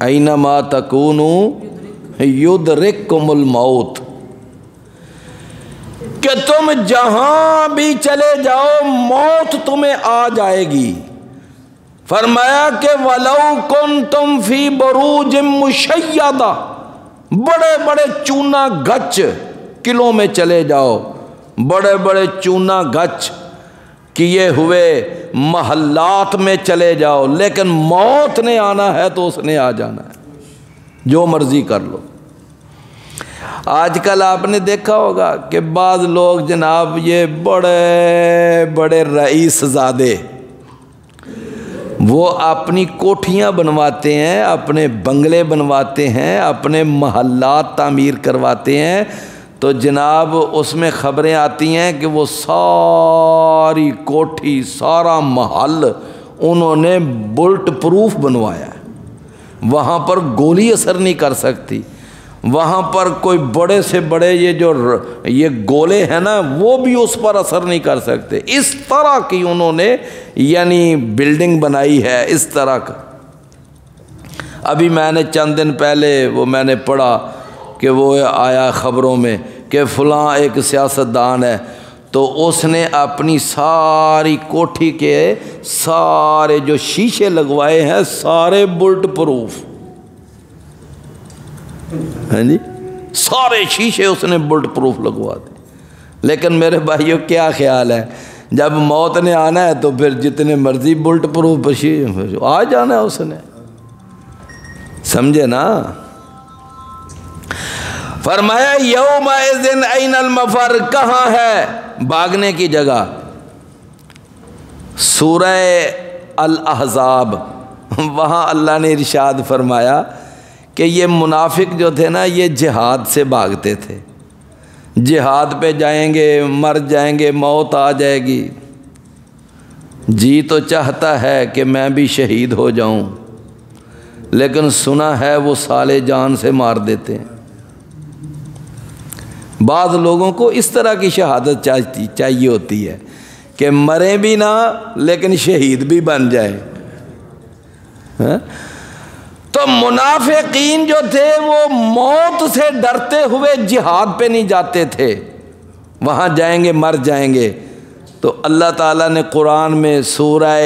اینما تکونوا یدرککم الموت، کہ تم جہاں بھی چلے جاؤ موت تمہیں آ جائے گی۔ فرمایا کہ وَلَوْ كُنْتُمْ فِي بُرُوجٍ مُشَيَّدَةٍ، بڑے بڑے چونا گچ قلعوں میں چلے جاؤ، بڑے بڑے چونا گچ کیے ہوئے محلات میں چلے جاؤ، لیکن موت نے آنا ہے تو اس نے آ جانا ہے، جو مرضی کر لو۔ آج کل آپ نے دیکھا ہوگا کہ بعض لوگ جناب یہ بڑے بڑے رئیس زادے، وہ اپنی کوٹھیاں بنواتے ہیں، اپنے بنگلے بنواتے ہیں، اپنے محلات تعمیر کرواتے ہیں، تو جناب اس میں خبریں آتی ہیں کہ وہ ساری کوٹھی، سارا محل انہوں نے بلٹ پروف بنوایا ہے، وہاں پر گولی اثر نہیں کر سکتی، وہاں پر کوئی بڑے سے بڑے یہ گولے ہیں نا وہ بھی اس پر اثر نہیں کر سکتے، اس طرح کی انہوں نے یعنی بلڈنگ بنائی ہے، اس طرح کا۔ ابھی میں نے چند دن پہلے میں نے پڑھا کہ وہ آیا خبروں میں کہ فلاں ایک سیاستدان ہے، تو اس نے اپنی ساری کوٹھی کے سارے جو شیشے لگوائے ہیں سارے بلٹ پروف، ہاں جی، سارے شیشے اس نے بلٹ پروف لگوا دی۔ لیکن میرے بھائیوں کیا خیال ہے، جب موت نے آنا ہے تو پھر جتنے مرضی بلٹ پروف آ جانا ہے اس نے، سمجھے نا۔ فرمایا یومئذ این المفر، کہاں ہے بھاگنے کی جگہ؟ سورہ الاحزاب، وہاں اللہ نے ارشاد فرمایا کہ یہ منافق جو تھے نا یہ جہاد سے بھاگتے تھے، جہاد پہ جائیں گے مر جائیں گے، موت آ جائے گی، جی تو چاہتا ہے کہ میں بھی شہید ہو جاؤں، لیکن سنا ہے وہ سالے جان سے مار دیتے ہیں۔ بعض لوگوں کو اس طرح کی شہادت چاہیے ہوتی ہے کہ مریں بھی نہ لیکن شہید بھی بن جائے۔ تو منافقین جو تھے وہ موت سے ڈرتے ہوئے جہاد پہ نہیں جاتے تھے، وہاں جائیں گے مر جائیں گے۔ تو اللہ تعالیٰ نے قرآن میں سورہ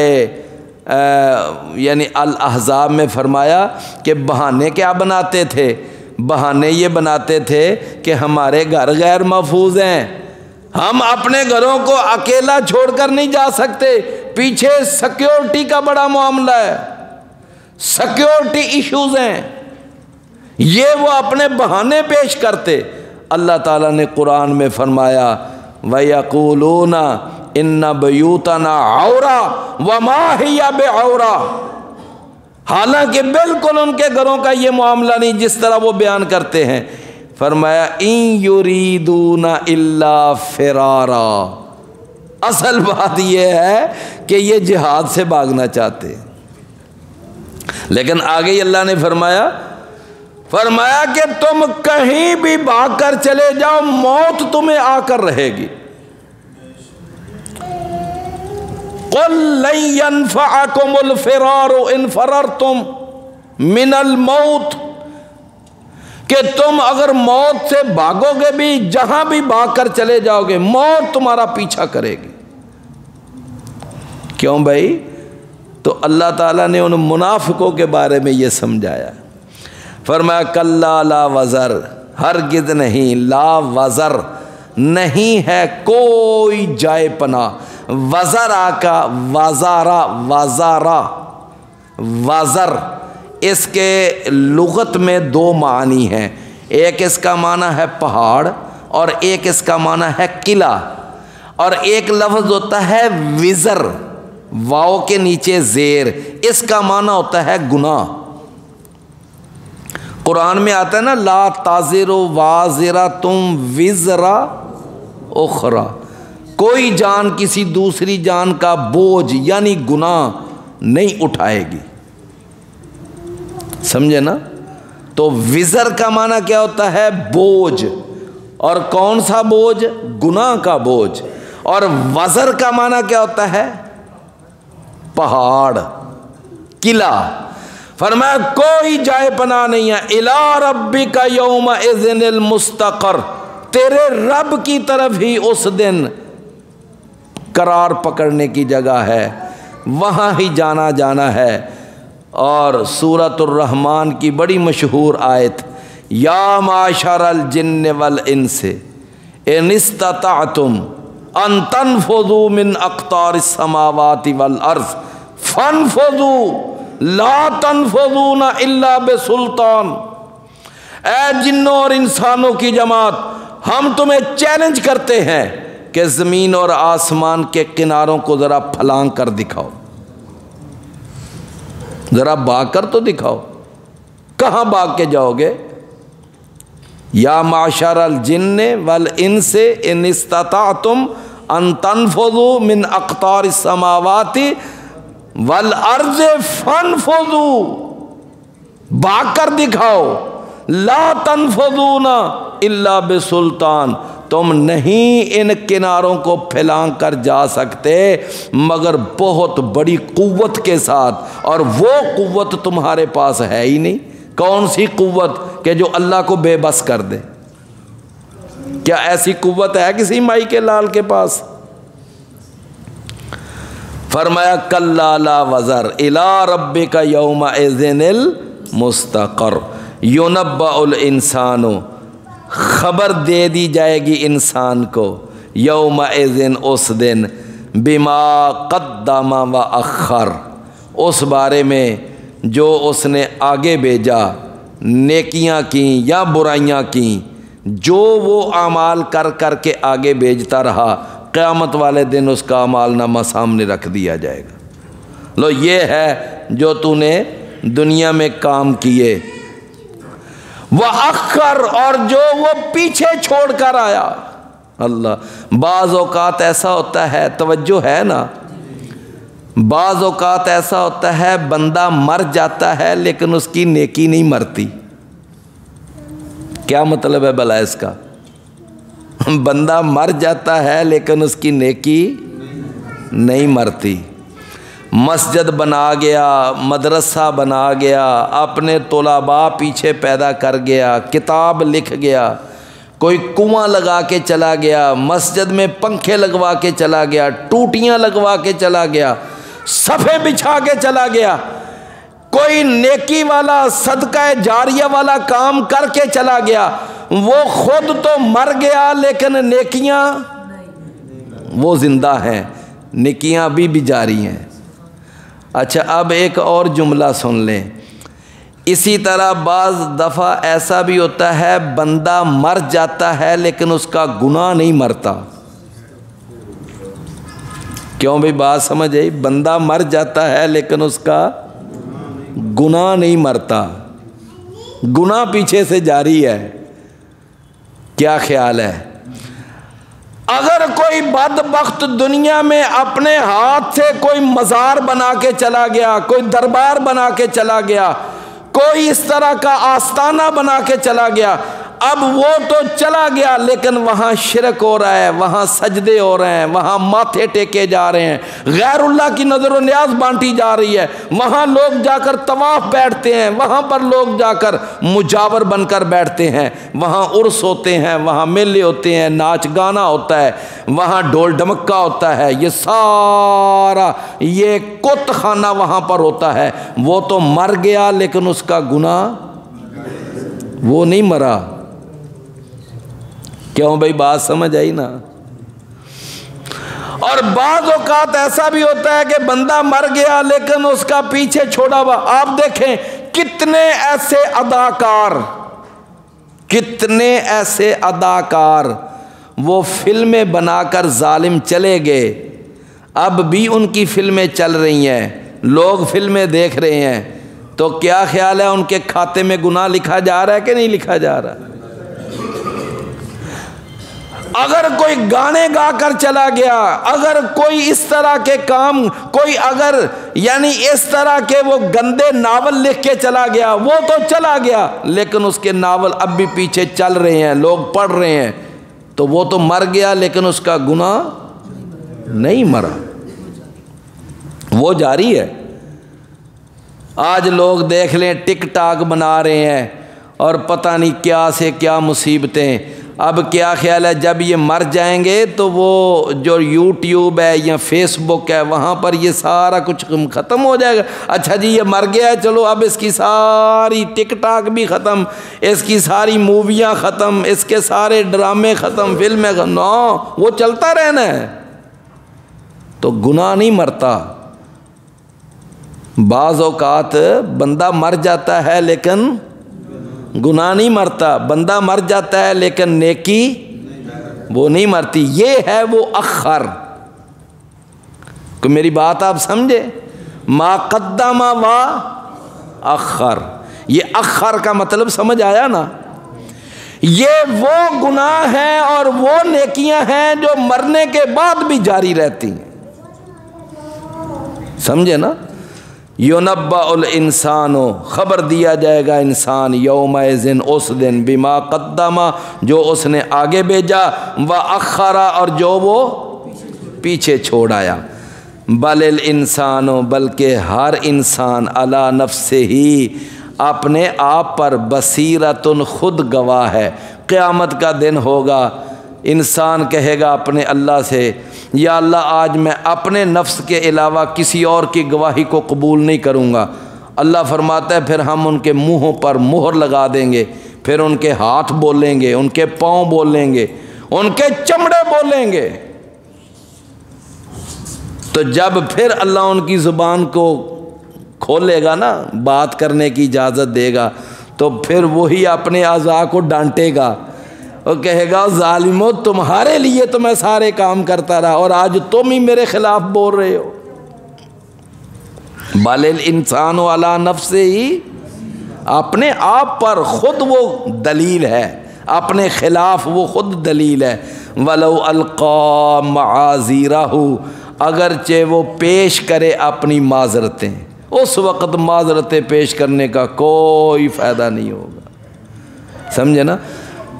یعنی الاحزاب میں فرمایا کہ بہانے کیا بناتے تھے؟ بہانے یہ بناتے تھے کہ ہمارے گھر غیر محفوظ ہیں، ہم اپنے گھروں کو اکیلا چھوڑ کر نہیں جا سکتے، پیچھے سیکیورٹی کا بڑا معاملہ ہے، سیکیورٹی ایشوز ہیں، یہ وہ اپنے بہانے پیش کرتے۔ اللہ تعالیٰ نے قرآن میں فرمایا وَيَقُولُونَ إِنَّ بَيُوتَنَا عَوْرَةٌ وَمَا هِيَ بِعَوْرَةٍ، حالانکہ بالکل ان کے گھروں کا یہ معاملہ نہیں جس طرح وہ بیان کرتے ہیں۔ فرمایا ان یریدون الا فرارا، اصل بات یہ ہے کہ یہ جہاد سے بھاگنا چاہتے ہیں۔ لیکن آگے ہی اللہ نے فرمایا کہ تم کہیں بھی بھاگ کر چلے جاؤ، موت تمہیں آ کر رہے گی۔ قل لن ينفعكم الفرار ان فررتم من الموت، کہ تم اگر موت سے بھاگو گے بھی، جہاں بھی بھاگ کر چلے جاؤ گے، موت تمہارا پیچھا کرے گی۔ کیوں بھائی؟ تو اللہ تعالیٰ نے ان منافقوں کے بارے میں یہ سمجھایا، فرمایا کلا لا وزر، ہرگز نہیں، لا وزر نہیں ہے کوئی جائے پناہ، وزرا کا وزارا، وزارا وزر، اس کے لغت میں دو معنی ہیں، ایک اس کا معنی ہے پہاڑ اور ایک اس کا معنی ہے قلعہ، اور ایک لفظ ہوتا ہے وزر، واو کے نیچے زیر، اس کا معنی ہوتا ہے گناہ۔ قرآن میں آتا ہے نا لا تازر وازرۃ وزر اخری، کوئی جان کسی دوسری جان کا بوجھ یعنی گناہ نہیں اٹھائے گی، سمجھے نا؟ تو وزر کا معنی کیا ہوتا ہے؟ بوجھ، اور کون سا بوجھ؟ گناہ کا بوجھ۔ اور وزر کا معنی کیا ہوتا ہے؟ پہاڑ، قلعہ۔ فرمایا کوئی جائے پناہ نہیں ہے، الی ربک یومئذ المستقر، تیرے رب کی طرف ہی اس دن قرار پکڑنے کی جگہ ہے، وہاں ہی جانا ہے۔ اور سورۃ الرحمن کی بڑی مشہور آیت، یا معشر الجن والانس ان استطعتم ان تنفذوا من اقطار السماوات والارض فانفذوا لا تنفذون الا بسلطان، اے جنوں اور انسانوں کی جماعت، ہم تمہیں چیلنج کرتے ہیں کہ زمین اور آسمان کے کناروں کو ذرا پھلانگ کر دکھاؤ، ذرا بھاگ کر تو دکھاؤ۔ کہاں بھاگ کے جاؤ گے؟ یا معشر الجن والانس ان استطعتم ان تنفذوا من اقطار السماوات والارض فانفذوا، بھاگ کر دکھاؤ، لا تنفذون الا بسلطان، تم نہیں ان کناروں کو پھیلانگ کر جا سکتے مگر بہت بڑی قوت کے ساتھ، اور وہ قوت تمہارے پاس ہے ہی نہیں۔ کون سی قوت کہ جو اللہ کو بے بس کر دے؟ کیا ایسی قوت ہے کسی مائی کے لال کے پاس؟ فرمایا کلا لا وزر الی ربک یومئذ المستقر، ینبأ الانسان، خبر دے دی جائے گی انسان کو، یومئذ اس دن، بما قدم و اخر، اس بارے میں جو اس نے آگے بھیجا، نیکیاں کیں یا برائیاں کیں، جو وہ اعمال کر کر کے آگے بھیجتا رہا، قیامت والے دن اس کا اعمال نامہ سامنے رکھ دیا جائے گا، لو یہ ہے جو تو نے دنیا میں کام کیے۔ وَأَخَّرَ، اور جو وہ پیچھے چھوڑ کر آیا۔ اللہ، بعض اوقات ایسا ہوتا ہے، توجہ ہے نا، بعض اوقات ایسا ہوتا ہے بندہ مر جاتا ہے لیکن اس کی نیکی نہیں مرتی۔ کیا مطلب ہے بھلا اس کا؟ بندہ مر جاتا ہے لیکن اس کی نیکی نہیں مرتی۔ مسجد بنا گیا، مدرسہ بنا گیا، اپنے طلباء پیچھے پیدا کر گیا، کتاب لکھ گیا، کوئی کنواں لگا کے چلا گیا، مسجد میں پنکھے لگوا کے چلا گیا، ٹوٹیاں لگوا کے چلا گیا، صفے بچھا کے چلا گیا، کوئی نیکی والا صدقہ جاریہ والا کام کر کے چلا گیا، وہ خود تو مر گیا لیکن نیکیاں وہ زندہ ہیں، نیکیاں ابھی بھی جاری ہیں۔ اچھا، اب ایک اور جملہ سن لیں، اسی طرح بعض دفعہ ایسا بھی ہوتا ہے بندہ مر جاتا ہے لیکن اس کا گناہ نہیں مرتا۔ کیوں بھی بات سمجھ آئی؟ بندہ مر جاتا ہے لیکن اس کا گناہ نہیں مرتا، گناہ پیچھے سے جاری ہے۔ کیا خیال ہے؟ اگر کوئی بدبخت دنیا میں اپنے ہاتھ سے کوئی مزار بنا کے چلا گیا، کوئی دربار بنا کے چلا گیا، کوئی اس طرح کا آستانہ بنا کے چلا گیا، اب وہ تو چلا گیا لیکن وہاں شرک ہو رہا ہے، وہاں سجدے ہو رہے ہیں، وہاں ماتھے ٹیکے جا رہے ہیں، غیر اللہ کی نظر و نیاز بانٹی جا رہی ہے، وہاں لوگ جا کر طواف بیٹھتے ہیں، وہاں پر لوگ جا کر مجاور بن کر بیٹھتے ہیں، وہاں عرس ہوتے ہیں، وہاں میلے ہوتے ہیں، ناچ گانا ہوتا ہے، وہاں ڈھول ڈمکا ہوتا ہے، یہ سارا یہ کت خانہ وہاں پر ہوتا ہے۔ وہ تو مر گیا لیکن اس کا گناہ وہ نہیں مرا۔ کیوں بھائی؟ بات سمجھ آئی نا؟ اور بعض اوقات ایسا بھی ہوتا ہے کہ بندہ مر گیا لیکن اس کا پیچھے چھوڑا ہوا، آپ دیکھیں کتنے ایسے اداکار وہ فلمیں بنا کر ظالم چلے گئے، اب بھی ان کی فلمیں چل رہی ہیں، لوگ فلمیں دیکھ رہے ہیں، تو کیا خیال ہے ان کے کھاتے میں گناہ لکھا جا رہا ہے کہ نہیں لکھا جا رہا؟ اگر کوئی گانے گا کر چلا گیا، اگر کوئی اس طرح کے کام، کوئی اگر یعنی اس طرح کے وہ گندے ناول لکھ کے چلا گیا، وہ تو چلا گیا لیکن اس کے ناول اب بھی پیچھے چل رہے ہیں، لوگ پڑھ رہے ہیں، تو وہ تو مر گیا لیکن اس کا گناہ نہیں مرا، وہ جاری ہے۔ آج لوگ دیکھ لیں ٹک ٹاک بنا رہے ہیں اور پتہ نہیں کیا سے کیا مصیبتیں۔ اب کیا خیال ہے جب یہ مر جائیں گے تو وہ جو یوٹیوب ہے یا فیس بک ہے وہاں پر یہ سارا کچھ ختم ہو جائے گا؟ اچھا جی یہ مر گیا ہے، چلو اب اس کی ساری ٹک ٹاک بھی ختم، اس کی ساری موویاں ختم، اس کے سارے ڈرامے ختم، فلمیں ختم، نو وہ چلتا رہنا ہے۔ تو گناہ نہیں مرتا۔ بعض اوقات بندہ مر جاتا ہے لیکن گناہ نہیں مرتا، بندہ مر جاتا ہے لیکن نیکی وہ نہیں مرتی۔ یہ ہے وہ اخر۔ کہ میری بات آپ سمجھے؟ ما قدم و اخر، یہ اخر کا مطلب سمجھ آیا نا؟ یہ وہ گناہ ہیں اور وہ نیکیاں ہیں جو مرنے کے بعد بھی جاری رہتی ہیں، سمجھے نا؟ یونبأ الانسان، خبر دیا جائے گا انسان، یومئذ اس دن، بما قدم جو اس نے آگے بھیجا، واخر اور جو وہ پیچھے چھوڑ آیا۔ بل الانسان، بلکہ ہر انسان، علی نفسہ ہی، اپنے آپ پر، بصیرۃ، خود گواہ ہے۔ قیامت کا دن ہوگا، انسان کہے گا اپنے اللہ سے، یا اللہ آج میں اپنے نفس کے علاوہ کسی اور کی گواہی کو قبول نہیں کروں گا۔ اللہ فرماتا ہے پھر ہم ان کے منہوں پر مہر لگا دیں گے، پھر ان کے ہاتھ بولیں گے، ان کے پاؤں بولیں گے، ان کے چمڑے بولیں گے۔ تو جب پھر اللہ ان کی زبان کو کھولے گا نا، بات کرنے کی اجازت دے گا، تو پھر وہی اپنے اعضاء کو ڈانٹے گا، وہ کہے گا ظالمو تمہارے لیے تو میں سارے کام کرتا رہا اور آج تم ہی میرے خلاف بول رہے ہو۔ بل الانسان علی نفسہ ہی، اپنے آپ پر خود وہ دلیل ہے، اپنے خلاف وہ خود دلیل ہے۔ ولو القا معاذیرہ، اگرچہ وہ پیش کرے اپنی معذرتیں، اس وقت معذرتیں پیش کرنے کا کوئی فائدہ نہیں ہوگا، سمجھے نا؟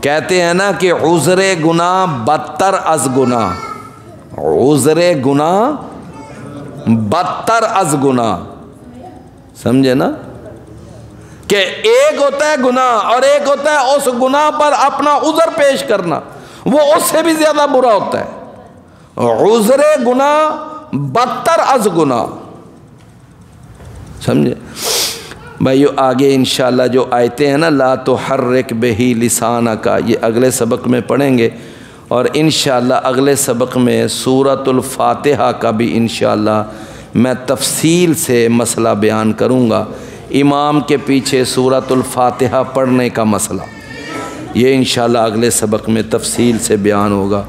کہتے ہیں نا کہ عذر گناہ بدتر از گناہ، عذر گناہ بدتر از گناہ، سمجھے نا؟ کہ ایک ہوتا ہے گناہ اور ایک ہوتا ہے اس گناہ پر اپنا عذر پیش کرنا، وہ اس سے بھی زیادہ برا ہوتا ہے۔ عذر گناہ بدتر از گناہ، سمجھے بھائیو؟ آگے انشاءاللہ جو آیتیں ہیں نا، لا تحرک بہ لسانک، یہ اگلے سبق میں پڑھیں گے، اور انشاءاللہ اگلے سبق میں سورۃ الفاتحہ کا بھی انشاءاللہ میں تفصیل سے مسئلہ بیان کروں گا، امام کے پیچھے سورۃ الفاتحہ پڑھنے کا مسئلہ، یہ انشاءاللہ اگلے سبق میں تفصیل سے بیان ہوگا۔